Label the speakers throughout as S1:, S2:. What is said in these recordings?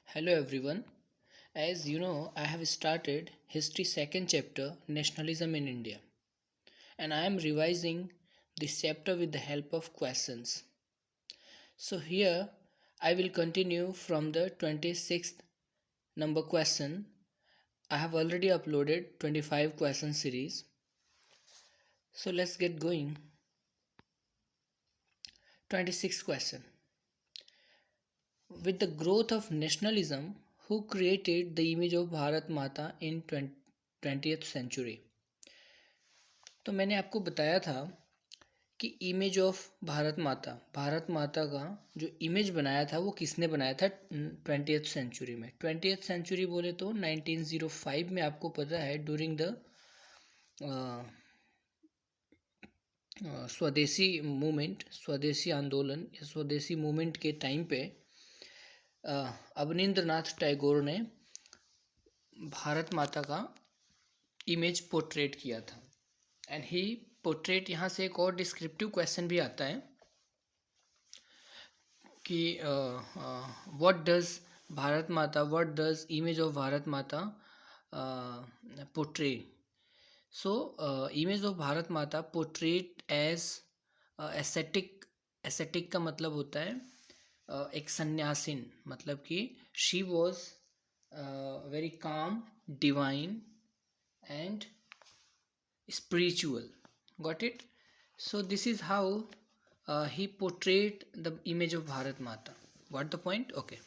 S1: Hello everyone. As you know, I have started History second chapter Nationalism in India and I am revising this chapter with the help of questions. So here I will continue from the 26th number question. I have already uploaded 25 question series. So let's get going. 26th question. With the growth of nationalism, who created the image of Bharat Mata in 20th century? तो मैंने आपको बताया था कि image of Bharat माता का जो image बनाया था वो किसने बनाया था 20th सेंचुरी में। 20th सेंचुरी बोले तो 1905 में आपको पता है ड्यूरिंग द स्वदेशी आंदोलन या स्वदेशी मूवमेंट के टाइम पे अवनींद्र नाथ टैगोर ने भारत माता का इमेज पोर्ट्रेट किया था एंड ही पोर्ट्रेट। यहाँ से एक और डिस्क्रिप्टिव क्वेश्चन भी आता है कि what does image of Bharat Mata portray. So image of Bharat Mata portrayed as acidic का मतलब होता है एक सन्यासिन, मतलब कि she was very calm, divine and spiritual. Got it? So this is how he portrayed the image of Bharat Mata. What the point? Okay.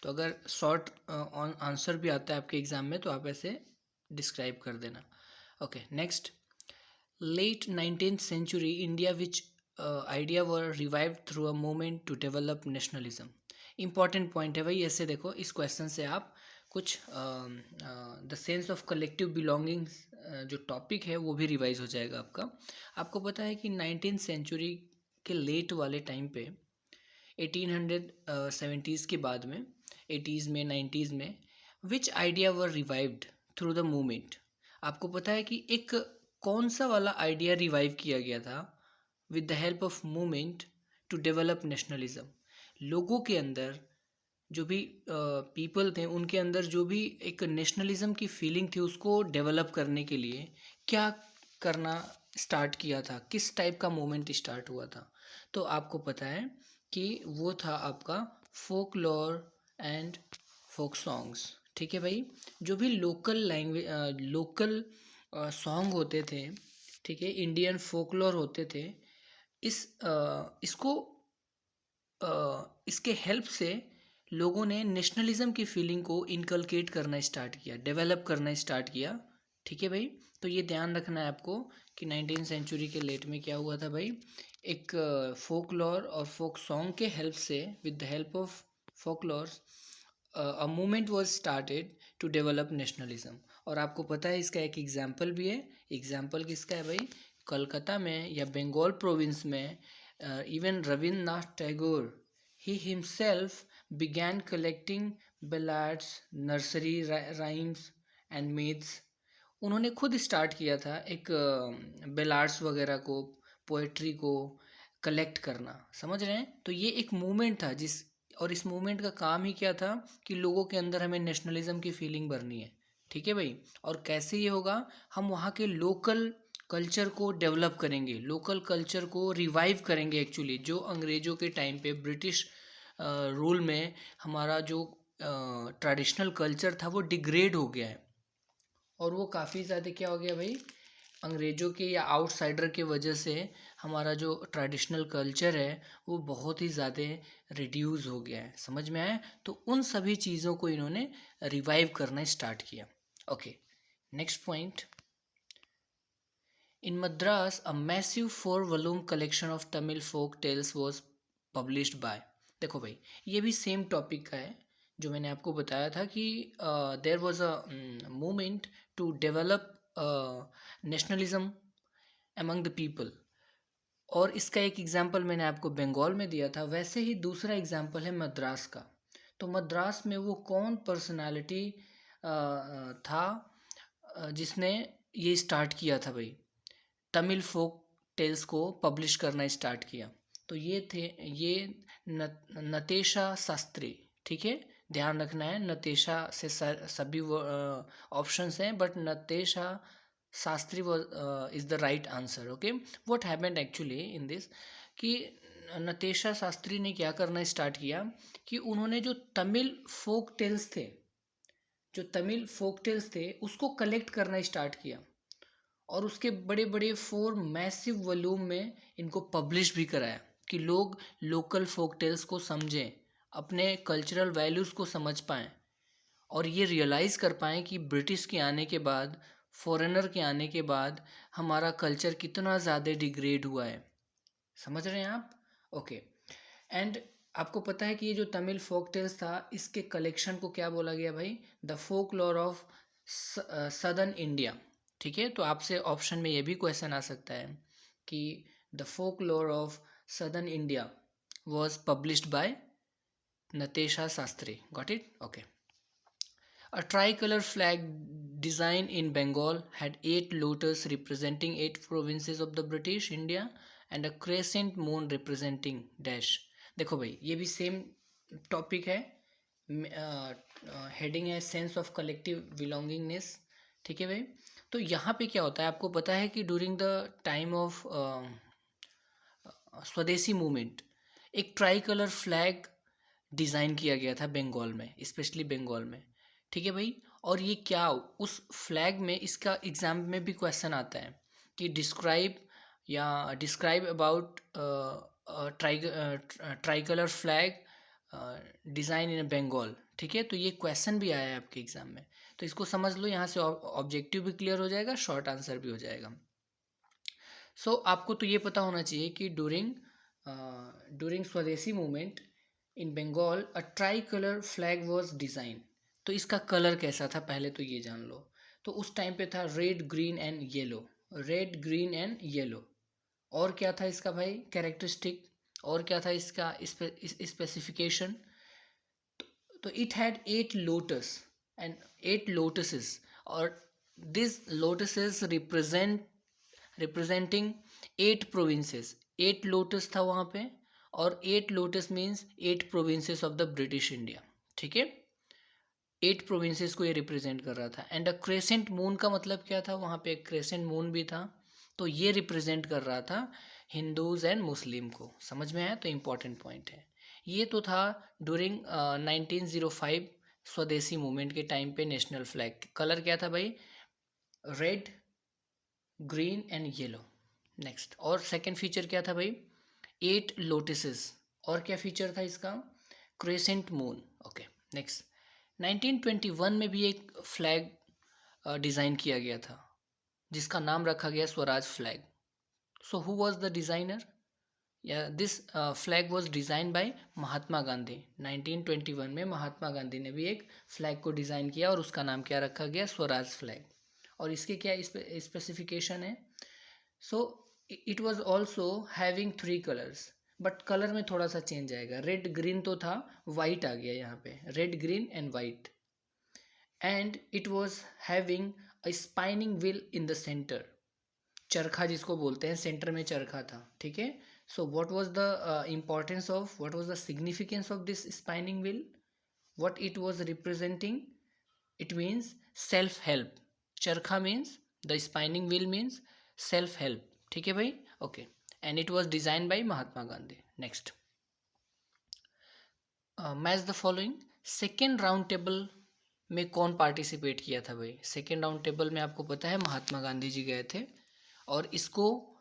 S1: तो अगर short answer भी आता है आपके एग्जाम में तो आप ऐसे डिस्क्राइब कर देना। Okay next, late 19th century India which idea were revived through a movement to develop nationalism. Important point है भाई, ऐसे देखो इस क्वेश्चन से आप कुछ the sense of collective belongings जो टॉपिक है वो भी रिवाइज हो जाएगा आपका। आपको पता है कि 19th सेंचुरी के लेट वाले टाइम पे 1870s के बाद में 80s में 90s में विच idea were revived through the movement. आपको पता है कि एक कौन सा वाला आइडिया रिवाइव किया गया था with the help of movement to develop nationalism. लोगों के अंदर जो भी पीपल थे उनके अंदर जो भी एक नेशनलिज्म की फीलिंग थी उसको डेवलप करने के लिए क्या करना स्टार्ट किया था, किस टाइप का मूवमेंट स्टार्ट हुआ था। तो आपको पता है कि वो था आपका फोक लॉर एंड फोक सॉन्ग्स। ठीक है भाई, जो भी लोकल सॉन्ग होते थे, ठीक है, इंडियन फोकलोर होते थे, इसको इसके हेल्प से लोगों ने नेशनलिज्म की फीलिंग को इनकलकेट करना स्टार्ट किया, डेवलप करना स्टार्ट किया। ठीक है भाई, तो ये ध्यान रखना है आपको कि 19th सेंचुरी के लेट में क्या हुआ था भाई, एक फोकलॉर और फोक सॉन्ग के हेल्प से, with the help of folklore a movement was started to develop nationalism. और आपको पता है इसका एक एग्जाम्पल भी है। एग्जाम्पल किसका है भाई, कलकत्ता में या बंगाल प्रोविंस में even Rabindranath Tagore he himself began collecting ballads, nursery rhymes and myths। उन्होंने खुद स्टार्ट किया था एक बेलार्ड्स वगैरह को, पोएट्री को कलेक्ट करना। समझ रहे हैं? तो ये एक मूवमेंट था और इस मूवमेंट का काम ही क्या था कि लोगों के अंदर हमें नेशनलिज्म की फीलिंग भरनी है। ठीक है भाई, और कैसे ये होगा, हम वहाँ के लोकल कल्चर को डेवलप करेंगे, लोकल कल्चर को रिवाइव करेंगे। एक्चुअली जो अंग्रेज़ों के टाइम पे ब्रिटिश रूल में हमारा जो ट्रेडिशनल कल्चर था वो डिग्रेड हो गया है और वो काफ़ी ज़्यादा क्या हो गया भाई, अंग्रेज़ों के या आउटसाइडर के वजह से हमारा जो ट्रेडिशनल कल्चर है वो बहुत ही ज़्यादा रिड्यूस हो गया है। समझ में आया? तो उन सभी चीज़ों को इन्होंने रिवाइव करना स्टार्ट किया। Okay next point, in Madras a massive 4 volume collection of Tamil folk tales was published by. देखो भाई, ये भी सेम टॉपिक का है जो मैंने आपको बताया था कि there was a movement to develop nationalism among the people. और इसका एक एग्जांपल मैंने आपको बंगाल में दिया था, वैसे ही दूसरा एग्जांपल है मद्रास का। तो मद्रास में वो कौन पर्सनालिटी था जिसने ये स्टार्ट किया था भाई, तमिल फोक टेल्स को पब्लिश करना स्टार्ट किया। तो ये थे ये नतेशा शास्त्री। ठीक है, ध्यान रखना है, नतेशा से सभी ऑप्शंस हैं, but Natesa Shastri is the right answer. Okay, what happened actually in this कि नतेशा शास्त्री ने क्या करना स्टार्ट किया कि उन्होंने जो तमिल फोक टेल्स थे उसको कलेक्ट करना स्टार्ट किया, और उसके बड़े बड़े 4 मैसिव वॉल्यूम में इनको पब्लिश भी कराया कि लोग लोकल फोक टेल्स को समझें, अपने कल्चरल वैल्यूज़ को समझ पाएँ, और ये रियलाइज़ कर पाएँ कि ब्रिटिश के आने के बाद, फॉरेनर के आने के बाद हमारा कल्चर कितना ज़्यादा डिग्रेड हुआ है. समझ रहे हैं आप? ओके. एंड आपको पता है कि ये जो तमिल फोक टेल्स था, इसके कलेक्शन को क्या बोला गया भाई? The folklore of southern India. ठीक है, तो आपसे ऑप्शन में ये भी क्वेश्चन आ सकता है कि the folklore of southern India was published by Natesa Sastri. Got it? Okay. A tricolor flag design in Bengal had 8 lotus representing 8 provinces of the British India and a crescent moon representing dash. देखो भाई, ये भी same topic है, heading है sense of collective belongingness. ठीक है भाई, तो यहाँ पे क्या होता है आपको पता है कि ड्यूरिंग द टाइम ऑफ स्वदेशी मूवमेंट एक ट्राई कलर फ्लैग डिज़ाइन किया गया था बंगाल में, स्पेशली बंगाल में. ठीक है भाई, और ये क्या उस फ्लैग में, इसका एग्जाम में भी क्वेश्चन आता है कि describe about tricolour flag design in Bengal. ठीक है, तो ये क्वेश्चन भी आया है आपके एग्जाम में, तो इसको समझ लो, यहाँ से ऑब्जेक्टिव भी क्लियर हो जाएगा, शॉर्ट आंसर भी हो जाएगा. सो आपको तो ये पता होना चाहिए कि during Swadeshi movement in Bengal a tricolour flag was design. तो इसका कलर कैसा था पहले तो ये जान लो. तो उस टाइम पे था red green and yellow, red green and yellow. और क्या था इसका भाई कैरेक्टरिस्टिक, और क्या था इसका स्पेसिफिकेशन? तो it had 8 lotus and 8 lotuses, और this lotuses representing 8 provinces. 8 lotus था वहाँ पे, और 8 lotus means 8 provinces of the British India. ठीक है, 8 प्रोविंसेस को ये रिप्रेजेंट कर रहा था. एंड अ क्रेसेंट मून का मतलब क्या था? वहाँ पे एक क्रेसेंट मून भी था, तो ये रिप्रेजेंट कर रहा था हिंदूज़ एंड मुस्लिम को. समझ में आया? तो इम्पॉर्टेंट पॉइंट है. ये तो था ड्यूरिंग 1905 स्वदेशी मूवमेंट के टाइम पे नेशनल फ्लैग. कलर क्या था भाई? Red, green and yellow. Next, और सेकंड फीचर क्या था भाई? 8 लोटसेस. और क्या फीचर था इसका? Crescent moon. ओके. नेक्स्ट, 1921 में भी एक फ्लैग डिज़ाइन किया गया था जिसका नाम रखा गया Swaraj flag. So who was the designer? या this flag was design by Mahatma Gandhi. 1921 में महात्मा गांधी ने भी एक फ्लैग को डिज़ाइन किया और उसका नाम क्या रखा गया? स्वराज फ्लैग. और इसके क्या स्पेसिफिकेशन है? So it was also having 3 colours, but colour में थोड़ा सा चेंज आएगा. रेड ग्रीन तो था, वाइट आ गया यहाँ पे, red green and white. And it was having a spinning wheel in the centre. चरखा जिसको बोलते हैं, सेंटर में चरखा था. ठीक है, so what was the importance of, what was the significance of this spinning wheel? What it was representing? It means self help. Charkha means, the spinning wheel means self help. ठीक है भाई? Okay. And it was design by Mahatma Gandhi. Next, match the following. Second round table में कौन participate किया था भाई? Second round table में आपको पता है महात्मा गांधी जी गए थे, और इसको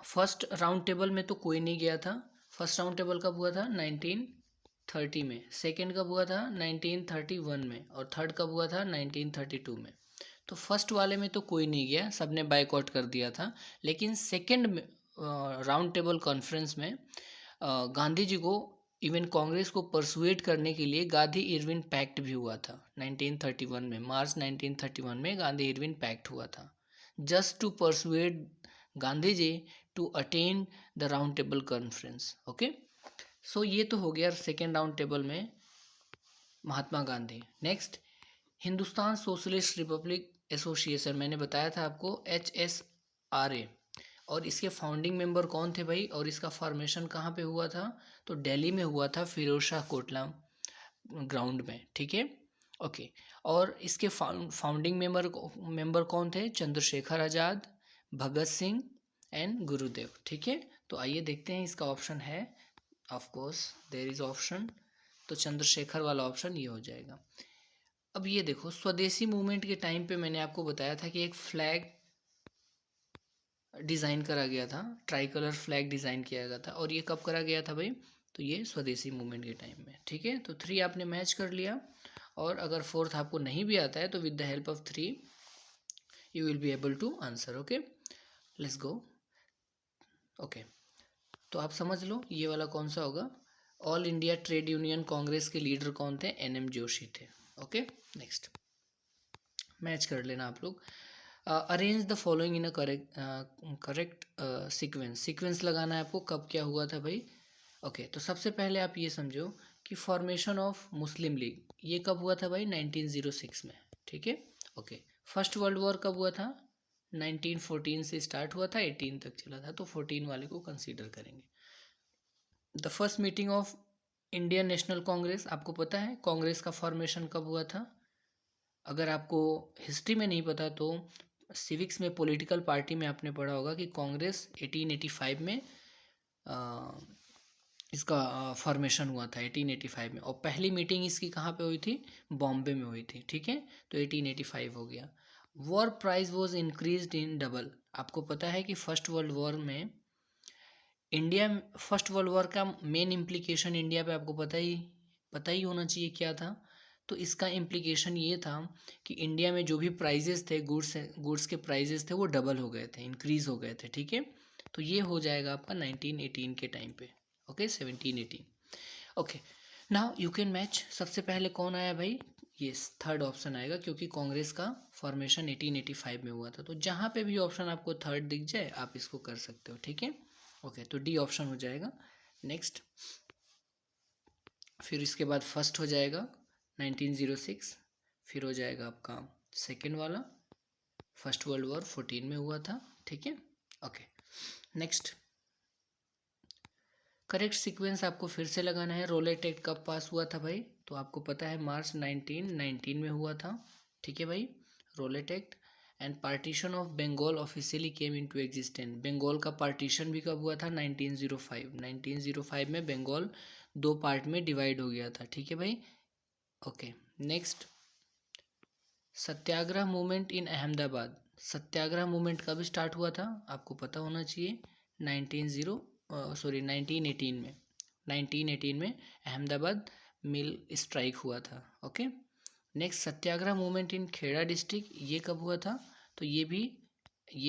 S1: फर्स्ट राउंड टेबल में तो कोई नहीं गया था. फर्स्ट राउंड टेबल कब हुआ था? 1930 में. सेकेंड कब हुआ था? 1931 में. और थर्ड कब हुआ था? 1932 में. तो फर्स्ट वाले में तो कोई नहीं गया, सबने बाइकआउट कर दिया था. लेकिन सेकेंड राउंड टेबल कॉन्फ्रेंस में गांधी जी को, इवन कांग्रेस को परसुएट करने के लिए गांधी इरविन पैक्ट भी हुआ था 1931 में. मार्च 1931 में गांधी इरविन पैक्ट हुआ था, just to persuade Gandhi ji to attend the round table conference. Okay, so ये तो हो गया सेकेंड राउंड टेबल में Mahatma Gandhi. Next, Hindustan socialist republic association, मैंने बताया था आपको, HSRA, और इसके फाउंडिंग मेंबर कौन थे भाई? और इसका फॉर्मेशन कहाँ पे हुआ था? तो दिल्ली में हुआ था, फिरोज शाह कोटला ग्राउंड में, ठीक है। ओके, और इसके फाउंडिंग मेंबर कौन थे? चंद्रशेखर आज़ाद, भगत सिंह एंड गुरुदेव, ठीक है। तो आइए देखते हैं इसका ऑप्शन है, of course there is option, तो चंद्रशेखर वाला ऑप्शन ये हो जाएगा। अब ये देखो, स्वदेशी मूवमेंट के टाइम पे मैंने आपको बताया था कि एक फ्लैग डिज़ाइन करा गया था, ट्राई कलर फ्लैग डिज़ाइन किया गया था, और ये कब करा गया था भाई? तो ये स्वदेशी मूवमेंट के टाइम में, ठीक है। तो 3 आपने मैच कर लिया, और अगर 4th आपको नहीं भी आता है तो with the help of 3 you will be able to answer. Okay, let's go. Okay, तो आप समझ लो ये वाला कौन सा होगा। All India trade union congress के लीडर कौन थे? NM जोशी थे। ओके, नेक्स्ट मैच कर लेना आप लोग। Arrange the following in a correct sequence लगाना है आपको, कब क्या हुआ था भाई। ओके, तो सबसे पहले आप ये समझो कि फॉर्मेशन ऑफ मुस्लिम लीग ये कब हुआ था भाई? 1906 में, ठीक है। ओके, फर्स्ट वर्ल्ड वॉर कब हुआ था? 1914 से स्टार्ट हुआ था, 18 तक चला था, तो 14 वाले को कंसीडर करेंगे। The first meeting of Indian national Congress, आपको पता है कांग्रेस का फॉर्मेशन कब हुआ था? अगर आपको हिस्ट्री में नहीं पता तो सिविक्स में पॉलिटिकल पार्टी में आपने पढ़ा होगा कि कांग्रेस 1885 में इसका फॉर्मेशन हुआ था 1885 में, और पहली मीटिंग इसकी कहाँ पे हुई थी? बॉम्बे में हुई थी, ठीक है। तो 1885 हो गया। War price was increased in double, आपको पता है कि फर्स्ट वर्ल्ड वॉर में फर्स्ट वर्ल्ड वॉर का मेन इम्प्लीकेशन इंडिया पे आपको पता ही होना चाहिए क्या था। तो इसका इम्प्लीकेशन ये था कि इंडिया में जो भी प्राइजेस थे, गुड्स के प्राइजेस थे, वो डबल हो गए थे, इंक्रीज हो गए थे, ठीक है। तो ये हो जाएगा आपका 1918 के टाइम पे। Okay, 1718। Okay, now you can match. सबसे पहले कौन आया भाई? ये थर्ड ऑप्शन आएगा, क्योंकि कांग्रेस का फॉर्मेशन 1885 में हुआ था। तो जहाँ पे भी ऑप्शन आपको थर्ड दिख जाए आप इसको कर सकते हो, ठीक है। ओके, तो डी ऑप्शन हो जाएगा। नेक्स्ट, फिर इसके बाद फर्स्ट हो जाएगा 1906, फिर हो जाएगा आपका सेकेंड वाला, फर्स्ट वर्ल्ड वॉर 14 में हुआ था, ठीक है। ओके, नेक्स्ट करेक्ट सीक्वेंस आपको फिर से लगाना है। रोलेट एक्ट कब पास हुआ था भाई? तो आपको पता है मार्च 1919 में हुआ था, ठीक है भाई, Rowlatt act. And partition of Bengal officially came into existence, Bengal का पार्टीशन भी कब हुआ था? 1905। 1905 में बंगाल 2 पार्ट में डिवाइड हो गया था, ठीक है भाई। ओके, नेक्स्ट सत्याग्रह मूवमेंट इन अहमदाबाद, सत्याग्रह मूवमेंट कब स्टार्ट हुआ था? आपको पता होना चाहिए 1918 में, 1918 में अहमदाबाद मिल स्ट्राइक हुआ था। Okay, next satyagraha movement in Kheda district, ये कब हुआ था? तो ये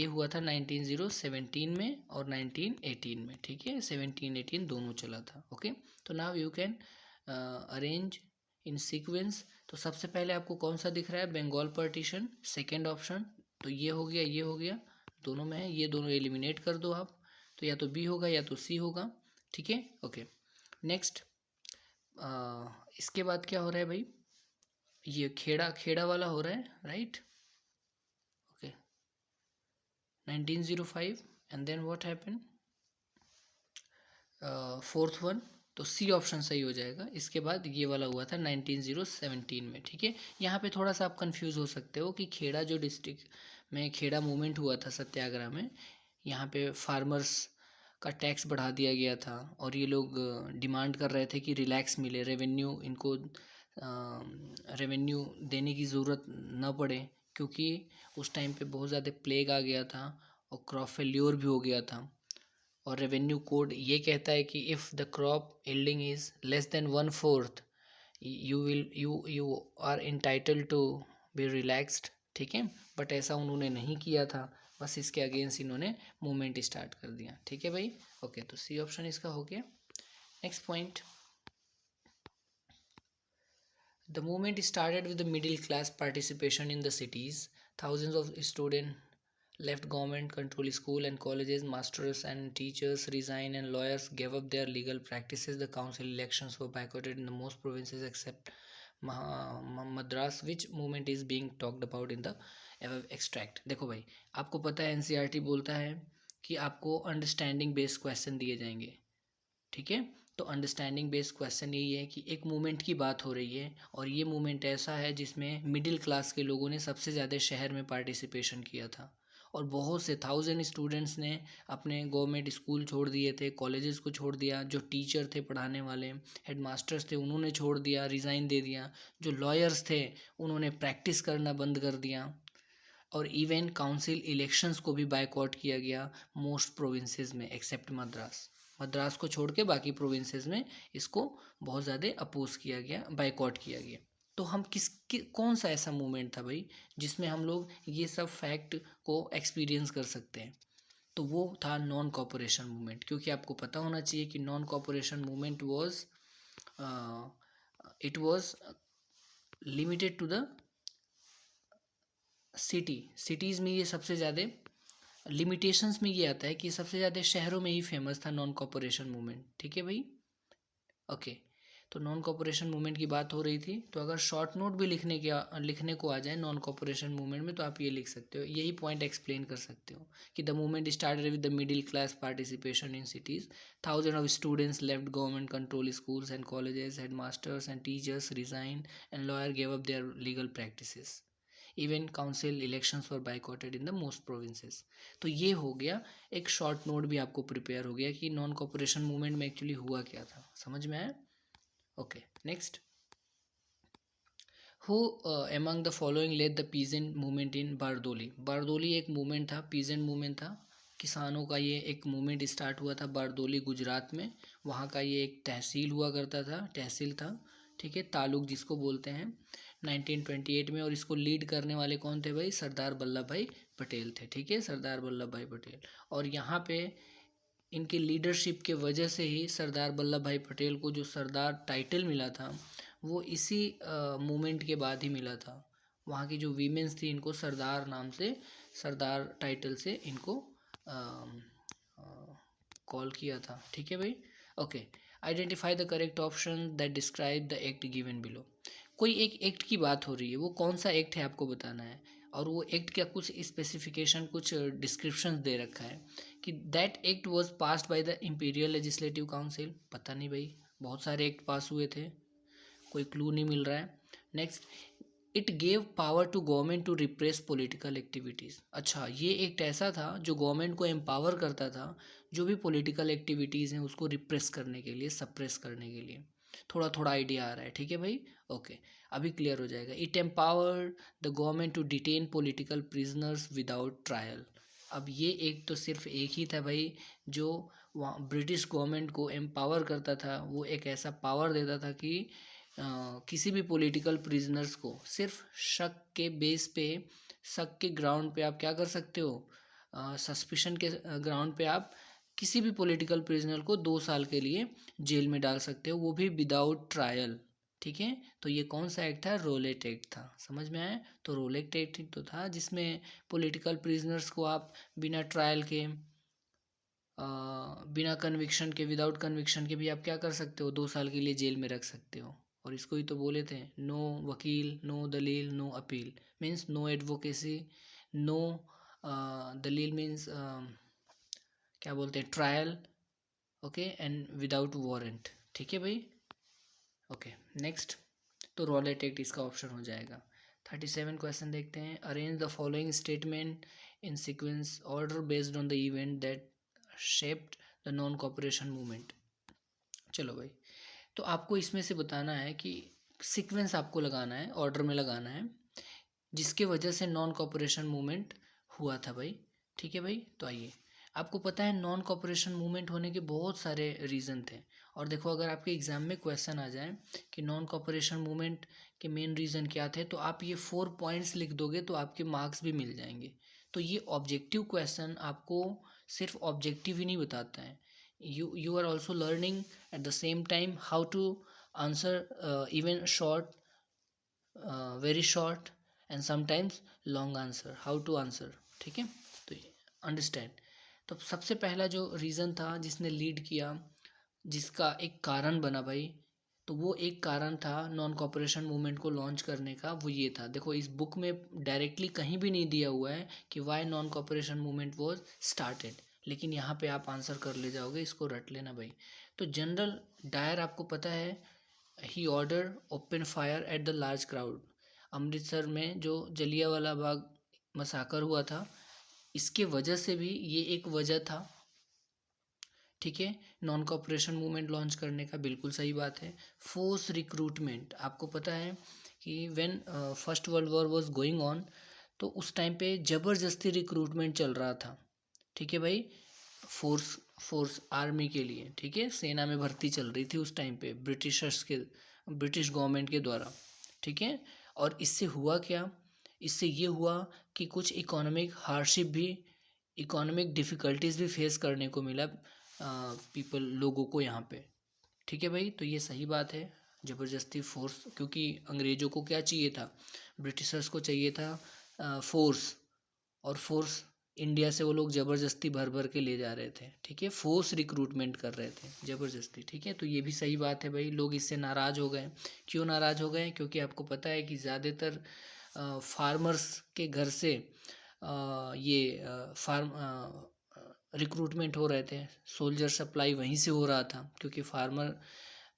S1: हुआ था 1917 में और 1918 में, ठीक है। 17-18 दोनों चला था। ओके, तो now you can arrange in sequence. तो सबसे पहले आपको कौन सा दिख रहा है? बंगाल पार्टीशन, सेकेंड ऑप्शन, तो ये हो गया, ये हो गया, दोनों में है, ये दोनों एलिमिनेट कर दो आप, तो या तो बी होगा या तो सी होगा, ठीक है। ओके, नेक्स्ट इसके बाद क्या हो रहा है भाई? ये खेड़ा वाला हो रहा है, right. Okay, 1905 and then what happen? Fourth one, तो सी ऑप्शन सही हो जाएगा। इसके बाद ये वाला हुआ था 1917 में, ठीक है। यहाँ पे थोड़ा सा आप कंफ्यूज हो सकते हो कि खेड़ा जो डिस्ट्रिक्ट में खेड़ा मूवमेंट हुआ था सत्याग्रह में, यहाँ पे फार्मर्स का टैक्स बढ़ा दिया गया था, और ये लोग डिमांड कर रहे थे कि रिलैक्स मिले, रेवेन्यू इनको रेवेन्यू देने की ज़रूरत न पड़े, क्योंकि उस टाइम पे बहुत ज़्यादा प्लेग आ गया था और क्रॉप फेल्योर भी हो गया था। और रेवेन्यू कोड ये कहता है कि if the crop yielding is less than 1/4 you are entitled to be relaxed, ठीक है। बट ऐसा उन्होंने नहीं किया था, बस इसके अगेंस्ट इन्होंने मूवमेंट स्टार्ट कर दिया, ठीक है भाई। ओके, तो सी ऑप्शन इसका हो गया। Next point, the movement started with the middle class participation in the cities, thousands of students left government control school and colleges, masters and teachers resigned and lawyers gave up their legal practices. The council elections were boycotted in the most provinces except Madras. Which movement is being talked about in the extract? देखो भाई, आपको पता है NCERT बोलता है कि आपको understanding based question दिए जाएंगे, ठीक है। तो अंडरस्टैंडिंग बेस्ड क्वेश्चन यही है कि एक मूवमेंट की बात हो रही है और ये मूवमेंट ऐसा है जिसमें मिडिल क्लास के लोगों ने सबसे ज़्यादा शहर में पार्टिसिपेशन किया था और बहुत से 1000 स्टूडेंट्स ने अपने गवर्नमेंट स्कूल छोड़ दिए थे, कॉलेजेस को छोड़ दिया, जो टीचर थे पढ़ाने वाले, हेडमास्टर्स थे, उन्होंने छोड़ दिया, रिज़ाइन दे दिया, जो लॉयर्स थे उन्होंने प्रैक्टिस करना बंद कर दिया और इवन काउंसिल इलेक्शंस को भी बायकॉट किया गया मोस्ट प्रोविंसेस में एक्सेप्ट मद्रास। मद्रास को छोड़ के बाकी प्रोविंसेस में इसको बहुत ज़्यादा अपोज किया गया, बायकॉट किया गया। तो हम कौन सा ऐसा मूवमेंट था भाई जिसमें हम लोग ये सब फैक्ट को एक्सपीरियंस कर सकते हैं? तो वो था नॉन कॉपोरेशन मूवमेंट, क्योंकि आपको पता होना चाहिए कि non cooperation movement was it was limited to the cities में। ये सबसे ज़्यादा लिमिटेशंस में ये आता है कि सबसे ज़्यादा शहरों में ही फेमस था नॉन कॉपोरेशन मूवमेंट। ठीक है भाई, ओके। तो नॉन कॉपोरेशन मूवमेंट की बात हो रही थी, तो अगर शॉर्ट नोट भी लिखने को आ जाए नॉन कॉपोरेशन मूवमेंट में तो आप ये लिख सकते हो, यही पॉइंट एक्सप्लेन कर सकते हो कि the movement started with the middle class participation in cities. Thousand of students left government control schools and colleges, head masters and teachers resign and lawyer gave up their legal practices. Even council elections were boycotted in the most provinces. तो ये हो गया, एक short note भी आपको prepare हो गया कि नॉन कॉपोरेशन मूवमेंट में एक्चुअली हुआ क्या था। समझ में आया? Okay, next. Who among the following led the peasant movement in Bardoli? Bardoli एक मूवमेंट था, पीजेंट मूवमेंट था, किसानों का ये एक मूवमेंट स्टार्ट हुआ था बारदोली गुजरात में। वहाँ का ये एक तहसील हुआ करता था, तहसील था, ठीक है, तालुक जिसको बोलते हैं, 1928 में। और इसको लीड करने वाले कौन थे भाई? सरदार वल्लभ भाई पटेल थे, ठीक है, सरदार वल्लभ भाई पटेल। और यहाँ पे इनकी लीडरशिप के वजह से ही सरदार वल्लभ भाई पटेल को जो सरदार टाइटल मिला था वो इसी मूवमेंट के बाद ही मिला था। वहाँ की जो वीमेंस थी इनको सरदार नाम से, सरदार टाइटल से इनको कॉल किया था। ठीक है भाई, okay. Identify the correct option that describe the act given below. कोई एक एक्ट की बात हो रही है, वो कौन सा एक्ट है आपको बताना है, और वो एक्ट का कुछ स्पेसिफिकेशन, कुछ डिस्क्रिप्शन दे रखा है कि that act was passed by the imperial legislative council. पता नहीं भाई, बहुत सारे एक्ट पास हुए थे, कोई क्लू नहीं मिल रहा है। Next, it gave power to government to repress political activities. अच्छा, ये एक्ट ऐसा था जो गवर्नमेंट को एम्पावर करता था जो भी पॉलिटिकल एक्टिविटीज़ हैं उसको रिप्रेस करने के लिए, सप्रेस करने के लिए। थोड़ा थोड़ा आइडिया आ रहा है, ठीक है भाई, ओके, अभी क्लियर हो जाएगा। It empowered the government to detain political prisoners without trial. अब ये एक तो सिर्फ एक ही था भाई जो वहाँ ब्रिटिश गवर्नमेंट को एम्पावर करता था, वो एक ऐसा पावर देता था कि किसी भी पॉलिटिकल प्रिजनर्स को सिर्फ शक के बेस पे, शक के ग्राउंड पे आप क्या कर सकते हो, सस्पिशन के ग्राउंड पे आप किसी भी पॉलिटिकल प्रिजनर को 2 साल के लिए जेल में डाल सकते हो, वो भी विदाउट ट्रायल। ठीक है, तो ये कौन सा एक्ट था? रोलेट एक्ट था। समझ में आया? तो रोलेट एक्ट तो था जिसमें पॉलिटिकल प्रिजनर्स को आप बिना ट्रायल के, बिना कन्विक्शन के, विदाउट कन्विक्शन के भी आप क्या कर सकते हो, 2 साल के लिए जेल में रख सकते हो। और इसको ही तो बोले थे, नो वकील, नो दलील, no appeal, means no advocacy, no दलील मीन्स क्या बोलते हैं, trial, okay, and without warrant. ठीक है भाई, ओके, नेक्स्ट। तो रॉलेट एक्ट इसका ऑप्शन हो जाएगा। 37 क्वेश्चन देखते हैं। Arrange the following statement in sequence order based on the event that shaped the non cooperation movement. चलो भाई, तो आपको इसमें से बताना है कि सीक्वेंस आपको लगाना है, ऑर्डर में लगाना है, जिसके वजह से नॉन कॉपरेशन मूवमेंट हुआ था भाई। ठीक है भाई, तो आइए, आपको पता है नॉन कॉपरेशन मूवमेंट होने के बहुत सारे रीज़न थे। और देखो, अगर आपके एग्ज़ाम में क्वेश्चन आ जाए कि नॉन कॉपरेशन मूवमेंट के मेन रीज़न क्या थे, तो आप ये 4 पॉइंट्स लिख दोगे तो आपके मार्क्स भी मिल जाएंगे। तो ये ऑब्जेक्टिव क्वेश्चन आपको सिर्फ ऑब्जेक्टिव ही नहीं बताता है, you are also learning at the same time how to answer even short, very short and sometimes long answer, how to answer। ठीक है, तो अंडरस्टैंड। तो सबसे पहला जो रीज़न था जिसने लीड किया, जिसका एक कारण बना भाई, तो वो एक कारण था नॉन कॉपरेशन मूवमेंट को लॉन्च करने का, वो ये था। देखो, इस बुक में डायरेक्टली कहीं भी नहीं दिया हुआ है कि why non cooperation movement was started, लेकिन यहाँ पे आप आंसर कर ले जाओगे, इसको रट लेना भाई। तो जनरल डायर आपको पता है, he order open fire at the large crowd. Amritsar में जो जलियांवाला बाग मसाकर हुआ था, इसके वजह से भी ये एक वजह था, ठीक है, नॉन कॉपरेशन मूवमेंट लॉन्च करने का। बिल्कुल सही बात है। फोर्स रिक्रूटमेंट, आपको पता है कि when first world war was going on, तो उस टाइम पे ज़बरदस्ती रिक्रूटमेंट चल रहा था, ठीक है भाई, फोर्स आर्मी के लिए, ठीक है, सेना में भर्ती चल रही थी उस टाइम पे ब्रिटिश गवर्नमेंट के द्वारा, ठीक है। और इससे हुआ क्या, इससे ये हुआ कि कुछ इकोनॉमिक डिफ़िकल्टीज भी फेस करने को मिला लोगों को यहाँ पे, ठीक है भाई। तो ये सही बात है, ज़बरदस्ती फोर्स, क्योंकि अंग्रेज़ों को क्या चाहिए था, ब्रिटिशर्स को चाहिए था फोर्स, और फोर्स इंडिया से वो लोग ज़बरदस्ती भर भर के ले जा रहे थे, ठीक है, फोर्स रिक्रूटमेंट कर रहे थे ज़बरदस्ती, ठीक है। तो ये भी सही बात है भाई, लोग इससे नाराज़ हो गए। क्यों नाराज़ हो गए? क्योंकि आपको पता है कि ज़्यादातर फार्मर्स के घर से फार्म रिक्रूटमेंट हो रहे थे, सोल्जर सप्लाई वहीं से हो रहा था, क्योंकि फार्मर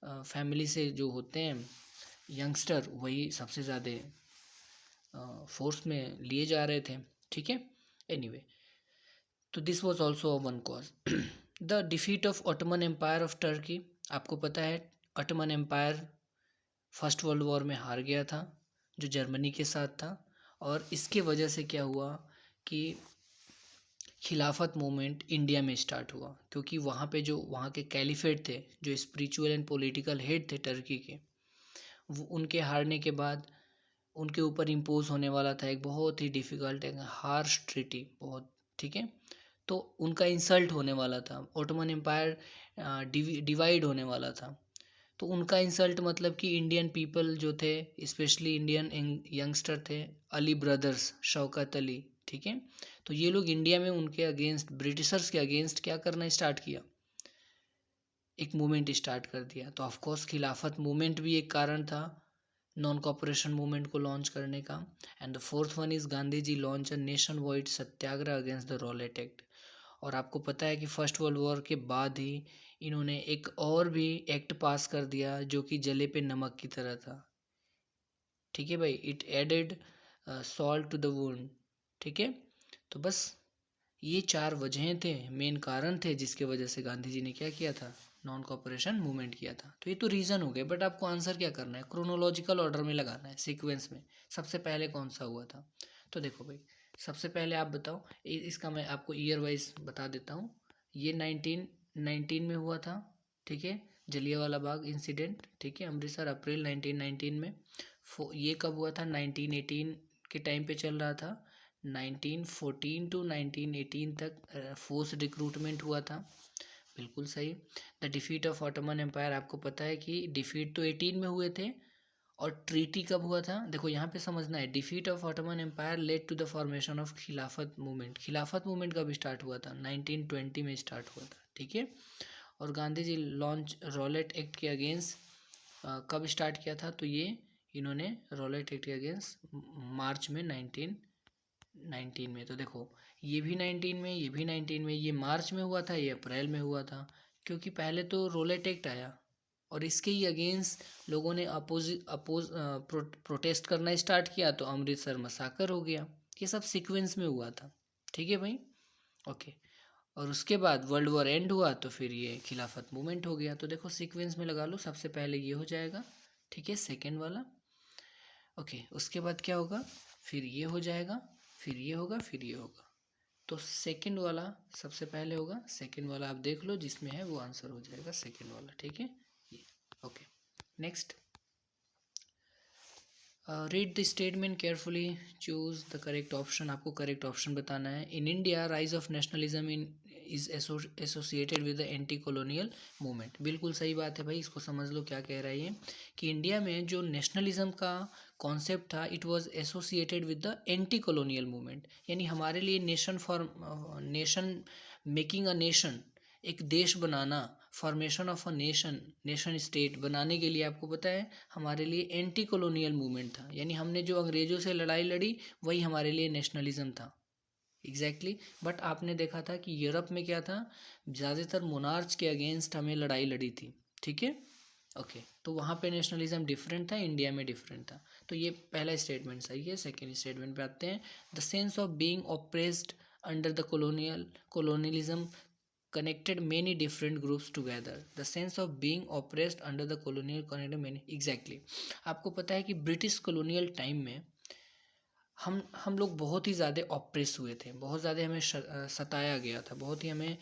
S1: फैमिली से जो होते हैं यंगस्टर, वही सबसे ज़्यादा फोर्स में लिए जा रहे थे, ठीक है। एनीवे, तो this was also one cause. The defeat of Ottoman empire of Turkey, आपको पता है Ottoman empire first world war में हार गया था, जो जर्मनी के साथ था। और इसके वजह से क्या हुआ कि खिलाफत मूवमेंट इंडिया में स्टार्ट हुआ, क्योंकि वहाँ पे जो वहाँ के कैलिफेट थे, जो स्पिरिचुअल एंड पॉलिटिकल हेड थे टर्की के, वो उनके हारने के बाद उनके ऊपर इम्पोज होने वाला था एक बहुत ही डिफ़िकल्ट, एक हार्श ट्रीटी, बहुत, ठीक है। तो उनका इंसल्ट होने वाला था, ऑटोमन एम्पायर डिवाइड होने वाला था। तो उनका इंसल्ट मतलब कि इंडियन पीपल जो थे, स्पेशली इंडियन यंगस्टर थे, अली ब्रदर्स, शौकत अली, ठीक है। तो ये लोग इंडिया में उनके अगेंस्ट, ब्रिटिशर्स के अगेंस्ट क्या करना स्टार्ट किया, एक मूवमेंट स्टार्ट कर दिया। तो ऑफकोर्स खिलाफत मूवमेंट भी एक कारण था नॉन कॉपरेशन मूवमेंट को लॉन्च करने का। And the fourth one is Gandhi ji launch a nationwide satyagraha against the Rowlatt act. और आपको पता है कि फर्स्ट वर्ल्ड वॉर के बाद ही इन्होंने एक और भी एक्ट पास कर दिया, जो कि जले पे नमक की तरह था, ठीक है भाई, it added salt to the wound, ठीक है। तो बस ये 4 वजहें थे, मेन कारण थे, जिसके वजह से गांधी जी ने क्या किया था, नॉन कॉपरेशन मूवमेंट किया था। तो ये तो रीज़न हो गए, बट आपको आंसर क्या करना है, क्रोनोलॉजिकल ऑर्डर में लगाना है, सीक्वेंस में। सबसे पहले कौन सा हुआ था? तो देखो भाई, सबसे पहले आप बताओ, इसका मैं आपको ईयर वाइज बता देता हूँ। ये 1919 में हुआ था, ठीक है, जलियांवाला बाग इंसिडेंट, ठीक है, अमृतसर, अप्रैल 1919 में। ये कब हुआ था? 1918 के टाइम पे चल रहा था। 1914 टू 1918 तक फोर्स रिक्रूटमेंट हुआ था, बिल्कुल सही। The defeat of Ottoman empire, आपको पता है कि डिफीट तो 18 में हुए थे, और ट्रीटी कब हुआ था? देखो यहाँ पे समझना है, defeat of Ottoman empire led to the formation of Khilafat movement. Khilafat movement कब स्टार्ट हुआ था? 1920 में स्टार्ट हुआ था, ठीक है। और Gandhi ji launch Rowlatt act के अगेंस्ट कब स्टार्ट किया था? तो ये इन्होंने रॉलेट एक्ट के अगेंस्ट मार्च में 1919 में। तो देखो, ये भी 19 में, ये भी 19 में, ये मार्च में हुआ था, ये अप्रैल में हुआ था, क्योंकि पहले तो रॉलेट एक्ट आया और इसके ही अगेंस्ट लोगों ने प्रोटेस्ट करना स्टार्ट किया, तो अमृतसर मसाकर हो गया। ये सब सीक्वेंस में हुआ था, ठीक है भाई, ओके। और उसके बाद वर्ल्ड वॉर एंड हुआ, तो फिर ये खिलाफत मूवमेंट हो गया। तो देखो सीक्वेंस में लगा लो, सबसे पहले ये हो जाएगा, ठीक है, सेकेंड वाला, ओके। उसके बाद क्या होगा, फिर ये हो जाएगा, फिर ये होगा, फिर ये होगा। तो सेकंड वाला सबसे पहले होगा, सेकंड वाला आप देख लो, जिसमें है वो आंसर हो जाएगा सेकंड वाला, ठीक है, ये, okay. Next, read the statement carefully, choose the correct option. आपको करेक्ट ऑप्शन बताना है। In India rise of nationalism in is associated with the anti colonial movement. बिल्कुल सही बात है भाई, इसको समझ लो क्या कह रहा है ये, कि इंडिया में जो नेशनलिज्म का कॉन्सेप्ट था, it was associated with the anti colonial movement. यानी हमारे लिए नेशन मेकिंग अ नेशन, एक देश बनाना, formation of a nation state बनाने के लिए, आपको पता है, हमारे लिए एंटी कॉलोनियल मूवमेंट था। यानी हमने जो अंग्रेज़ों से लड़ाई लड़ी, वही हमारे लिए नेशनलिज्म था। एग्जैक्टली बट आपने देखा था कि यूरोप में क्या था, ज़्यादातर मोनार्च के अगेंस्ट हमें लड़ाई लड़ी थी, ठीक है। ओके तो वहाँ पे नेशनलिज्म डिफरेंट था, इंडिया में डिफरेंट था। तो ये पहला स्टेटमेंट सही है। सेकेंड स्टेटमेंट पे आते हैं। The sense of being oppressed under the colonialism connected many different groups together. The sense of being oppressed under the colonial connected many exactly. आपको पता है कि ब्रिटिश कॉलोनियल टाइम में हम लोग बहुत ही ज़्यादा ऑप्रेस हुए थे, बहुत ज़्यादा हमें सताया गया था, बहुत ही हमें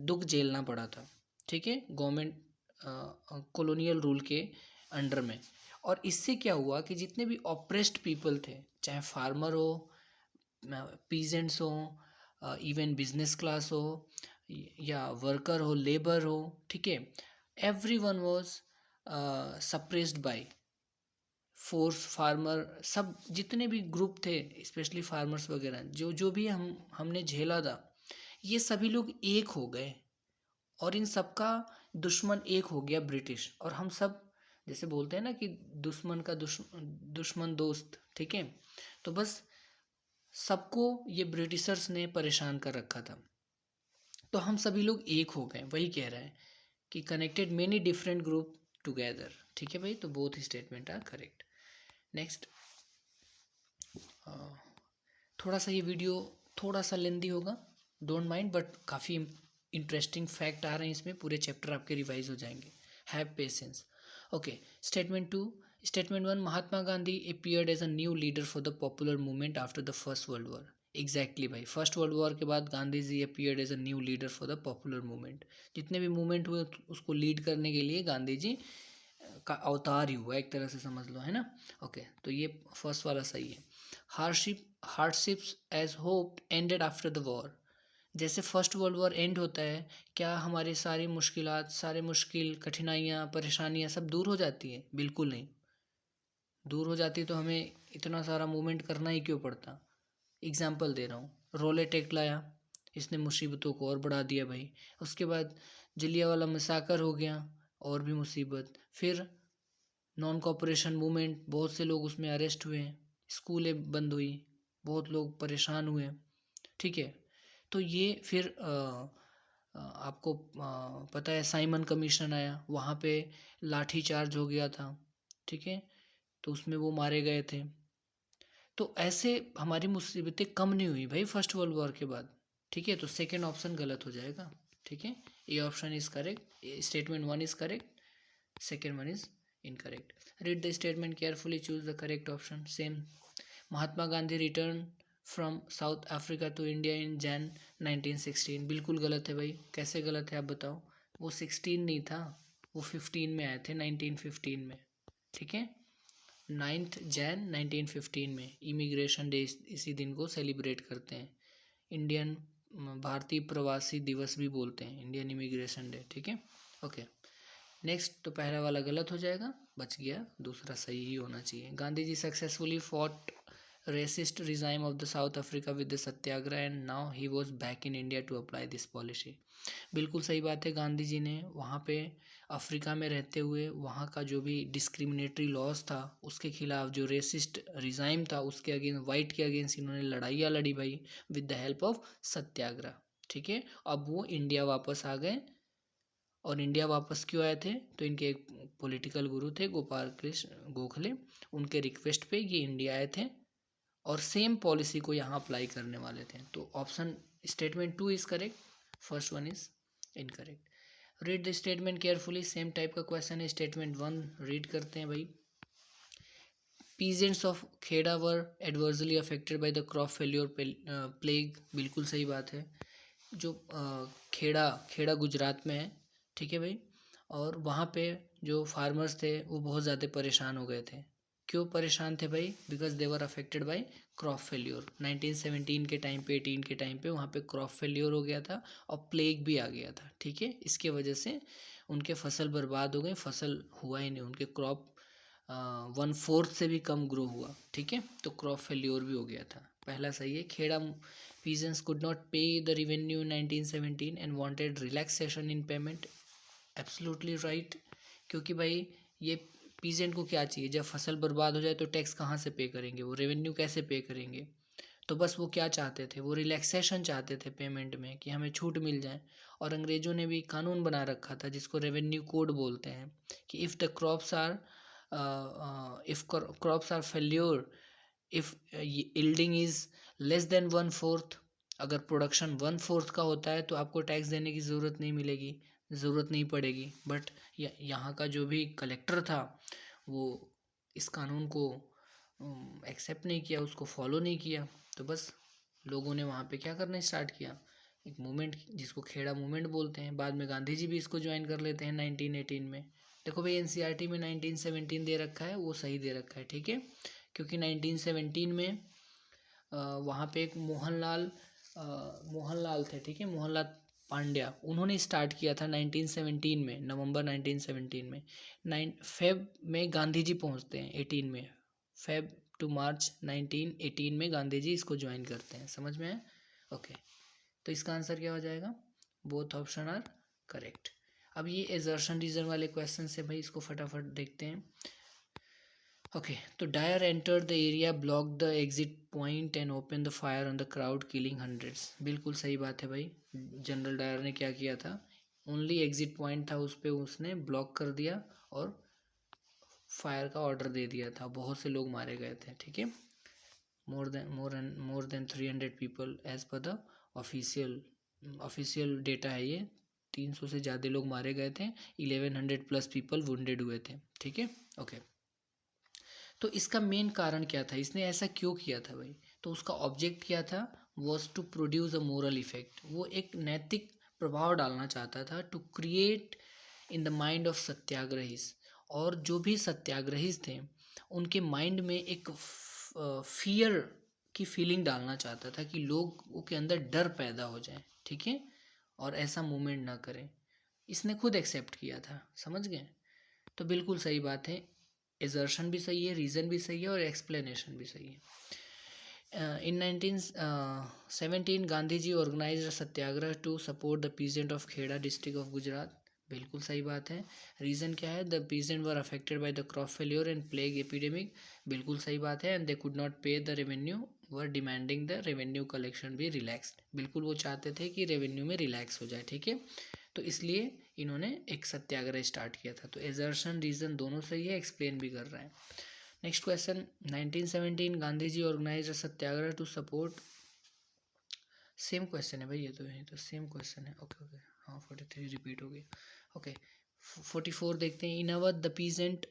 S1: दुख झेलना पड़ा था, ठीक है, गवर्नमेंट कॉलोनियल रूल के अंडर में। और इससे क्या हुआ कि जितने भी ऑप्रेस्ड पीपल थे, चाहे फार्मर हो, पीजेंट्स हो, इवन बिजनेस क्लास हो या वर्कर हो, लेबर हो, ठीक है, every one was suppressed by force. Farmer सब जितने भी ग्रुप थे, स्पेशली फार्मर्स वगैरह, जो जो भी हमने झेला था, ये सभी लोग एक हो गए और इन सबका दुश्मन एक हो गया ब्रिटिश। और हम सब जैसे बोलते हैं ना कि दुश्मन का दुश्मन दोस्त, ठीक है। तो बस सबको ये ब्रिटिशर्स ने परेशान कर रखा था, तो हम सभी लोग एक हो गए। वही कह रहा है कि connected many different group together, ठीक है भाई। तो both statement are correct. Next, थोड़ा सा ये वीडियो थोड़ा सा लेंदी होगा, डोंट माइंड, बट काफ़ी इंटरेस्टिंग फैक्ट आ रहे हैं इसमें, पूरे चैप्टर आपके रिवाइज हो जाएंगे। Have patience. Okay, statement 2। Statement 1, Mahatma Gandhi appeared as a new leader for the popular movement after the first world war. Exactly भाई, फर्स्ट वर्ल्ड वॉर के बाद Gandhi ji appeared as a new leader for the popular movement. जितने भी movement हुए उसको lead करने के लिए गांधी जी का अवतार ही हुआ, एक तरह से समझ लो, है ना। ओके तो ये फर्स्ट वाला सही है। Hardships as hope ended after the war. जैसे फर्स्ट वर्ल्ड वॉर एंड होता है, क्या हमारी सारी मुश्किलात, सारे मुश्किल, कठिनाइयाँ, परेशानियाँ सब दूर हो जाती है? बिल्कुल नहीं। दूर हो जाती तो हमें इतना सारा मूवमेंट करना ही क्यों पड़ता। एग्जाम्पल दे रहा हूँ, रोलेट एक्ट लाया, इसने मुसीबतों को और बढ़ा दिया भाई। उसके बाद जलियांवाला मैसाकर हो गया, और भी मुसीबत। फिर नॉन कॉपरेशन मूवमेंट, बहुत से लोग उसमें अरेस्ट हुए, स्कूलें बंद हुई, बहुत लोग परेशान हुए, ठीक है। तो ये फिर आपको पता है साइमन कमीशन आया, वहाँ पे लाठी चार्ज हो गया था, ठीक है, तो उसमें वो मारे गए थे। तो ऐसे हमारी मुसीबतें कम नहीं हुई भाई फर्स्ट वर्ल्ड वॉर के बाद, ठीक है। तो सेकेंड ऑप्शन गलत हो जाएगा, ठीक है। A option is correct, statement 1 is correct, second one is incorrect. Read the statement carefully, choose the correct option. Same, Mahatma Gandhi return from South Africa to India in Jan 1916। बिल्कुल गलत है भाई। कैसे गलत है आप बताओ? वो 16 नहीं था, वो 15 में आए थे, 1915 में, ठीक है। 9 जैन 1915 में इमिग्रेशन डे, इसी दिन को सेलिब्रेट करते हैं। इंडियन भारतीय प्रवासी दिवस भी बोलते हैं, इंडियन इमिग्रेशन डे, ठीक है। ओके नेक्स्ट, तो पहला वाला गलत हो जाएगा, बच गया, दूसरा सही ही होना चाहिए। Gandhi ji successfully fought racist regime of the South Africa with the satyagraha and now he was back in India to apply this policy. बिल्कुल सही बात है, गांधी जी ने वहाँ पे अफ्रीका में रहते हुए वहाँ का जो भी डिस्क्रिमिनेटरी लॉज था उसके खिलाफ, जो रेसिस्ट रिजाइम था उसके अगेंस्ट, वाइट के अगेंस्ट इन्होंने लड़ाइयाँ लड़ी भाई, विद द हेल्प ऑफ सत्याग्रह, ठीक है। अब वो इंडिया वापस आ गए। और इंडिया वापस क्यों आए थे? तो इनके एक पॉलिटिकल गुरु थे, गोपाल कृष्ण गोखले, उनके रिक्वेस्ट पे ये इंडिया आए थे और सेम पॉलिसी को यहाँ अप्लाई करने वाले थे। तो option statement 2 is correct, first one is incorrect. Read the statement carefully, same type का क्वेश्चन है। स्टेटमेंट 1 रीड करते हैं भाई। Peasants of Kheda were adversely affected by the crop failure plague. बिल्कुल सही बात है। जो खेड़ा गुजरात में है, ठीक है भाई। और वहाँ पे जो फार्मर्स थे वो बहुत ज़्यादा परेशान हो गए थे। क्यों परेशान थे भाई? Because they were affected bye crop failure. 1917 के टाइम पे, 18 के टाइम पे वहाँ पे क्रॉप फेल्योर हो गया था और प्लेग भी आ गया था, ठीक है। इसके वजह से उनके फसल बर्बाद हो गए, फसल हुआ ही नहीं, उनके क्रॉप 1/4 से भी कम ग्रो हुआ, ठीक है। तो क्रॉप फेल्योर भी हो गया था। पहला सही है। Kheda peasants could not pay the revenue in 1917 and wanted relaxation in payment. Absolutely right. क्योंकि भाई ये पीजेंट को क्या चाहिए, जब फसल बर्बाद हो जाए तो टैक्स कहाँ से पे करेंगे, वो रेवेन्यू कैसे पे करेंगे? तो बस वो क्या चाहते थे, वो रिलैक्सेशन चाहते थे पेमेंट में, कि हमें छूट मिल जाए। और अंग्रेज़ों ने भी कानून बना रखा था जिसको रेवेन्यू कोड बोलते हैं, कि if the crops are if crops are failure, if yielding is less than 1/4, अगर प्रोडक्शन 1/4 का होता है तो आपको टैक्स देने की ज़रूरत नहीं मिलेगी, ज़रूरत नहीं पड़ेगी। बट यहाँ का जो भी कलेक्टर था वो इस कानून को एक्सेप्ट नहीं किया, उसको फॉलो नहीं किया। तो बस लोगों ने वहाँ पे क्या करना स्टार्ट किया, एक मूवमेंट जिसको खेड़ा मूवमेंट बोलते हैं। बाद में गांधी जी भी इसको ज्वाइन कर लेते हैं 1918 में। देखो भाई एनसीईआरटी में 1917 दे रखा है, वो सही दे रखा है, ठीक है। क्योंकि 1917 में वहाँ पे एक मोहनलाल थे, ठीक है, मोहनलाल पांड्या, उन्होंने स्टार्ट किया था 1917 में, नवंबर 1917 में। 9 फेब में गांधी जी पहुँचते हैं 18 में, फेब टू मार्च 1918 में गांधी जी इसको ज्वाइन करते हैं। समझ में है? ओके, तो इसका आंसर क्या हो जाएगा? Both option are correct. अब ये एजर्शन रीजन वाले क्वेश्चन से भाई इसको फटाफट देखते हैं। ओके, तो Dyer entered the area, block the exit point and open the fire on the crowd killing hundreds. बिल्कुल सही बात है भाई। जनरल डायर ने क्या किया था, ओनली एग्जिट पॉइंट था उस पर उसने ब्लॉक कर दिया और फायर का ऑर्डर दे दिया था, बहुत से लोग मारे गए थे, ठीक है। More than 300 people as per the official data है ये। 300 से ज़्यादा लोग मारे गए थे, 1100 प्लस पीपल वुंडेड हुए थे, ठीक है। ओके, तो इसका मेन कारण क्या था, इसने ऐसा क्यों किया था भाई? तो उसका ऑब्जेक्ट क्या था, was to produce a moral effect. वो एक नैतिक प्रभाव डालना चाहता था, to create in the mind of satyagrahis. और जो भी सत्याग्रहीज थे उनके माइंड में एक फियर की फीलिंग डालना चाहता था, कि लोगों के अंदर डर पैदा हो जाए, ठीक है, और ऐसा मूवमेंट ना करें। इसने खुद एक्सेप्ट किया था, समझ गए? तो बिल्कुल सही बात है, एजर्शन भी सही है, रीज़न भी सही है और एक्सप्लेनेशन भी सही है। In 1917 Gandhi ji organised satyagraha to support the peasant of Kheda district of Gujarat. बिल्कुल सही बात है। रीज़न क्या है, the peasant were affected by the crop failure and plague epidemic. बिल्कुल सही बात है। And they could not pay the revenue, were demanding the revenue collection be relaxed. बिल्कुल वो चाहते थे कि रेवेन्यू में रिलैक्स हो जाए, ठीक है। तो इसलिए इन्होंने एक सत्याग्रह स्टार्ट किया था। तो एजर्शन रीजन दोनों सही है, एक्सप्लेन भी कर रहे हैं। Next question, 1917 Gandhi ji organise satyagraha to support. Same question है भाई, ये तो सेम क्वेश्चन है। ओके ओके, हाँ 43 रिपीट हो गया। ओके, 44 देखते हैं। In Awadh the peasant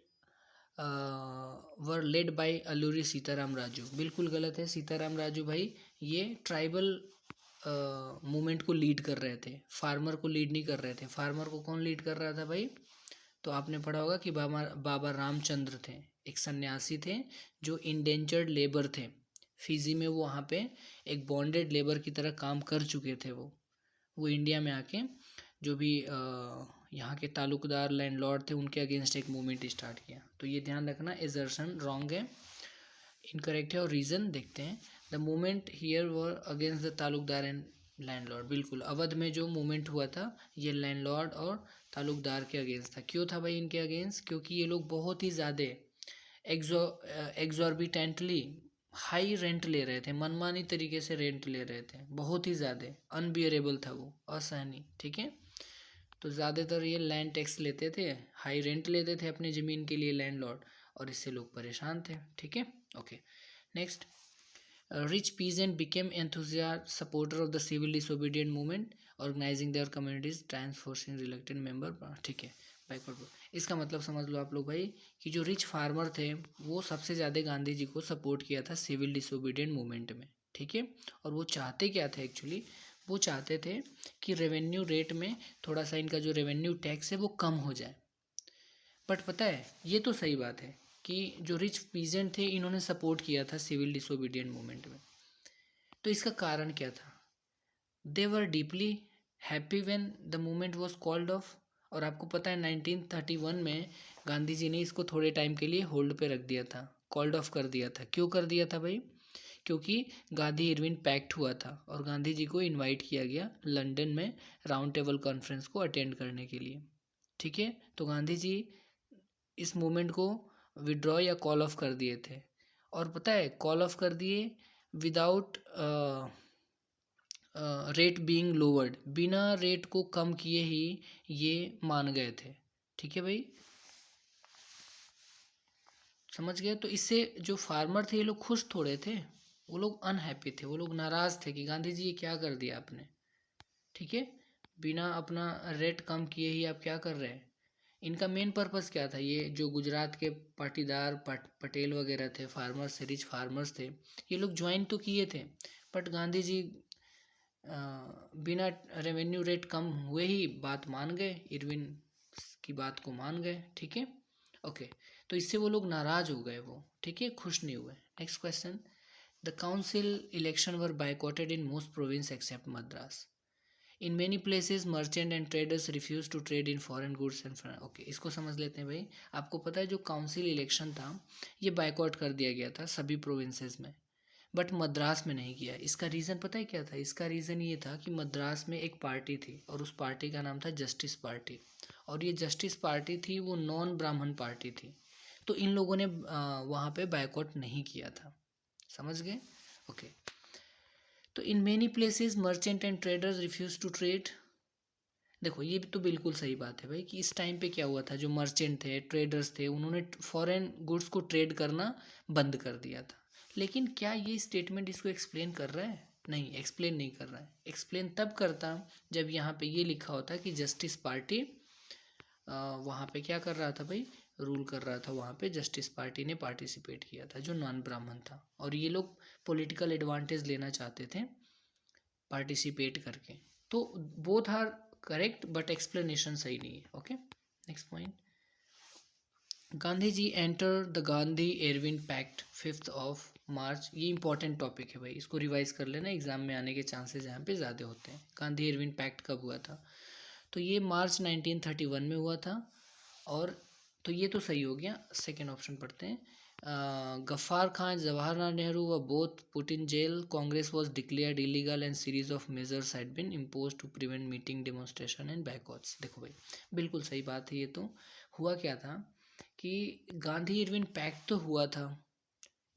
S1: were led by Alluri Sitarama Raju. बिल्कुल गलत है। सीताराम राजू भाई ये ट्राइबल मूवमेंट को लीड कर रहे थे, फार्मर को लीड नहीं कर रहे थे। फार्मर को कौन लीड कर रहा था भाई? तो आपने पढ़ा होगा कि बाबा रामचंद्र थे, एक सन्यासी थे जो इंडेंजर्ड लेबर थे। फिजी में वो वहाँ पे एक बॉन्डेड लेबर की तरह काम कर चुके थे। वो इंडिया में आके जो भी यहाँ के तालुकदार लैंडलॉर्ड थे उनके अगेंस्ट एक मूवमेंट स्टार्ट किया। तो ये ध्यान रखना, एजर्शन रॉन्ग है, इनकरेक्ट है। और रीज़न देखते हैं, the movement here were against the Talukdar and landlord. बिल्कुल, अवध में जो मूवमेंट हुआ था ये लैंडलॉर्ड और तालुकदार के अगेंस्ट था। क्यों था भाई इनके अगेंस्ट? क्योंकि ये लोग बहुत ही ज़्यादा एग्जॉर्बिटेंटली हाई रेंट ले रहे थे, मनमानी तरीके से रेंट ले रहे थे, बहुत ही ज़्यादा अनबियरेबल था वो, असहनीय, ठीक है। तो ज़्यादातर ये लैंड टैक्स लेते थे, हाई रेंट लेते थे अपनी ज़मीन के लिए लैंडलॉर्ड, और इससे लोग परेशान थे, ठीक है। Okay, next, rich peasant became enthusiastic supporter of the civil disobedient movement, organizing their communities, transforcing reluctant member। ठीक है, बैकवर्ड। इसका मतलब समझ लो आप लोग भाई कि जो रिच फार्मर थे वो सबसे ज़्यादा गांधी जी को सपोर्ट किया था सिविल डिसोबीडियंट मूवमेंट में, ठीक है। और वो चाहते क्या थे एक्चुअली? वो चाहते थे कि रेवेन्यू रेट में थोड़ा सा इनका जो रेवेन्यू टैक्स है वो कम हो जाए। बट पता है, ये तो सही बात है कि जो रिच पीजेंट थे इन्होंने सपोर्ट किया था सिविल डिसोबीडियंट मूवमेंट में। तो इसका कारण क्या था? They were deeply happy when the movement was called off. और आपको पता है 1931 में गांधी जी ने इसको थोड़े टाइम के लिए होल्ड पे रख दिया था, कॉल्ड ऑफ कर दिया था। क्यों कर दिया था भाई? क्योंकि गांधी इरविन पैक्ट हुआ था और गांधी जी को इनवाइट किया गया लंदन में राउंड टेबल कॉन्फ्रेंस को अटेंड करने के लिए, ठीक है। तो गांधी जी इस मूवमेंट को विड्रॉ या कॉल ऑफ कर दिए थे। और पता है कॉल ऑफ कर दिए विदाउट रेट बीइंग लोवर्ड, बिना रेट को कम किए ही ये मान गए थे। ठीक है भाई, समझ गए। तो इससे जो फार्मर थे ये लोग खुश थोड़े थे, वो लोग अनहैप्पी थे, वो लोग नाराज थे कि गांधी जी ये क्या कर दिया आपने। ठीक है, बिना अपना रेट कम किए ही आप क्या कर रहे हैं। इनका मेन पर्पस क्या था, ये जो गुजरात के पाटीदार पटेल वगैरह थे, फार्मर्स थे, रिच फार्मर्स थे, ये लोग ज्वाइन तो किए थे, बट गांधी जी बिना रेवेन्यू रेट कम हुए ही बात मान गए, इरविन की बात को मान गए। ठीक है, ओके। तो इससे वो लोग नाराज हो गए, वो ठीक है, खुश नहीं हुए। Next question, the council election were boycotted in most province except Madras. In many places merchant and traders refuse to trade in foreign goods and okay, इसको समझ लेते हैं भाई। आपको पता है जो काउंसिल इलेक्शन था ये बायकॉट कर दिया गया था सभी प्रोविंसेस में, बट मद्रास में नहीं किया। इसका रीज़न पता है क्या था, इसका रीज़न ये था कि मद्रास में एक पार्टी थी और उस पार्टी का नाम था जस्टिस पार्टी, और ये जस्टिस पार्टी थी वो नॉन ब्राह्मण पार्टी थी, तो इन लोगों ने वहाँ पे बायकॉट नहीं किया था। समझ गए, ओके। तो in many places merchant and traders refuse to trade. देखो ये तो बिल्कुल सही बात है भाई कि इस टाइम पे क्या हुआ था, जो मर्चेंट थे, ट्रेडर्स थे, उन्होंने फॉरेन गुड्स को ट्रेड करना बंद कर दिया था। लेकिन क्या ये स्टेटमेंट इसको एक्सप्लेन कर रहा है? नहीं, एक्सप्लेन नहीं कर रहा है। एक्सप्लेन तब करता जब यहाँ पे ये लिखा होता कि जस्टिस पार्टी वहाँ पे क्या कर रहा था भाई, रूल कर रहा था, वहाँ पे जस्टिस पार्टी ने पार्टिसिपेट किया था जो नॉन ब्राह्मण था, और ये लोग पॉलिटिकल एडवांटेज लेना चाहते थे पार्टिसिपेट करके। तो both are correct but explanation सही नहीं है। Okay, next point, Gandhi ji enter the Gandhi Irwin pact 5 March. ये इंपॉर्टेंट टॉपिक है भाई, इसको रिवाइज कर लेना, एग्जाम में आने के चांसेस यहाँ पे ज़्यादा होते हैं। गांधी एरविन पैक्ट कब हुआ था, तो ये मार्च 1931 में हुआ था। और तो ये तो सही हो गया। सेकेंड ऑप्शन पढ़ते हैं, गफ्फार खान, जवाहरलाल नेहरू व both put in jail, Congress was declared illegal and series of measures had been impose to prevent meeting, demonstration and backouts. देखो भाई बिल्कुल सही बात है। ये तो हुआ क्या था कि गांधी इरविन पैक्ट तो हुआ था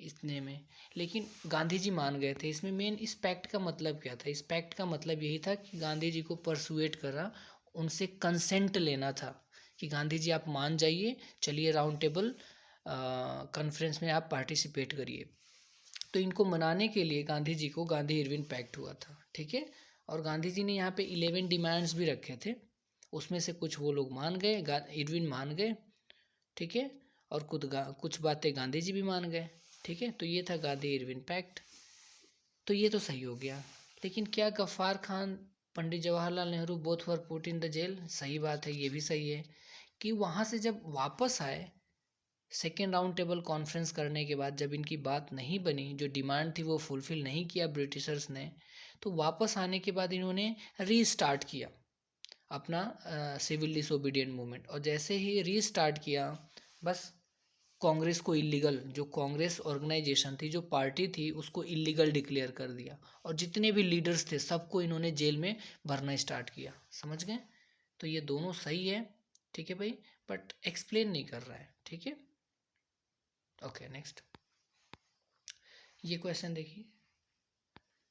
S1: इतने में, लेकिन गांधी जी मान गए थे इसमें। मेन इस पैक्ट का मतलब क्या था, इस पैक्ट का मतलब यही था कि गांधी जी को परसुएट करा, उनसे कंसेंट लेना था कि गांधी जी आप मान जाइए, चलिए राउंड टेबल कॉन्फ्रेंस में आप पार्टिसिपेट करिए। तो इनको मनाने के लिए गांधी जी को गांधी इरविन पैक्ट हुआ था। ठीक है, और गांधी जी ने यहाँ पे 11 डिमांड्स भी रखे थे, उसमें से कुछ वो लोग मान गए, इरविन मान गए। ठीक है, और कुछ बातें गांधी जी भी मान गए। ठीक है, तो ये था गांधी इरविन पैक्ट। तो ये तो सही हो गया। लेकिन क्या Gaffar Khan, Pandit Jawaharlal Nehru both were put in the jail? सही बात है, ये भी सही है कि वहाँ से जब वापस आए सेकेंड राउंड टेबल कॉन्फ्रेंस करने के बाद, जब इनकी बात नहीं बनी, जो डिमांड थी वो फुलफिल नहीं किया ब्रिटिशर्स ने, तो वापस आने के बाद इन्होंने रीस्टार्ट किया अपना सिविल डिसोबीडियंट मूवमेंट। और जैसे ही रीस्टार्ट किया, बस कांग्रेस को इलीगल, जो कांग्रेस ऑर्गेनाइजेशन थी, जो पार्टी थी, उसको इलीगल डिक्लेयर कर दिया, और जितने भी लीडर्स थे सबको इन्होंने जेल में भरना स्टार्ट किया। समझ गए, तो ये दोनों सही है। ठीक है भाई, बट एक्सप्लेन नहीं कर रहा है। ठीक है, ओके नेक्स्ट, ये क्वेश्चन देखिए।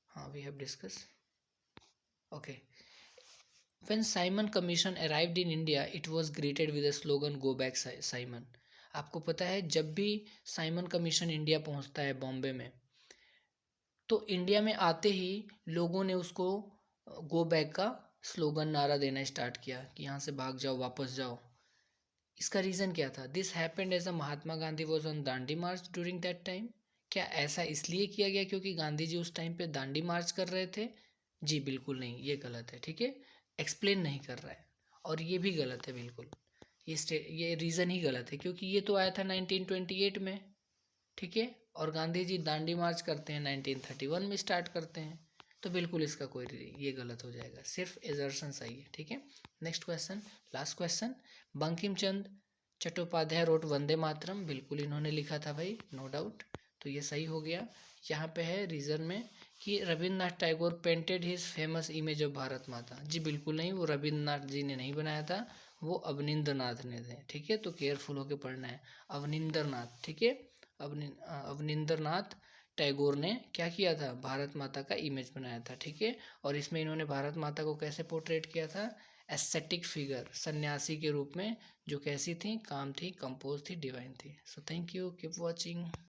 S1: हाँ, we have discuss, okay. When Simon Commission arrived in India, it was greeted with a slogan, "Go back, Simon." आपको पता है जब भी साइमन कमीशन इंडिया पहुंचता है बॉम्बे में, तो इंडिया में आते ही लोगों ने उसको गो बैक का स्लोगन, नारा देना स्टार्ट किया कि यहाँ से भाग जाओ, वापस जाओ। इसका रीज़न क्या था? This happened as a Mahatma Gandhi was on Dandi march during that time. क्या ऐसा इसलिए किया गया क्योंकि गांधी जी उस टाइम पे दांडी मार्च कर रहे थे? जी बिल्कुल नहीं, ये गलत है। ठीक है, एक्सप्लेन नहीं कर रहा है, और ये भी गलत है बिल्कुल। ये रीज़न ही गलत है क्योंकि ये तो आया था 1928 में। ठीक है, और गांधी जी दांडी मार्च करते हैं 1931 में स्टार्ट करते हैं, तो बिल्कुल इसका कोई ये गलत हो जाएगा, सिर्फ एजर्शन सही है। ठीक है, next question, last question, Bankim Chandra Chattopadhyay wrote Vande Mataram. बिल्कुल इन्होंने लिखा था भाई, नो डाउट, तो ये सही हो गया। यहाँ पे है रीजन में कि Rabindranath Tagore painted his famous image of Bharat माता। जी बिल्कुल नहीं, वो रविन्द्रनाथ जी ने नहीं बनाया था, वो अवनिंद्रनाथ ने थे। ठीक है, तो केयरफुल होकर पढ़ना है, अवनिंद्रनाथ। ठीक है, अवनिंद्रनाथ टैगोर ने क्या किया था, भारत माता का इमेज बनाया था। ठीक है, और इसमें इन्होंने भारत माता को कैसे पोर्ट्रेट किया था, एस्थेटिक फिगर, सन्यासी के रूप में, जो कैसी थी, काम थी, कंपोज थी, डिवाइन थी। So thank you, keep watching.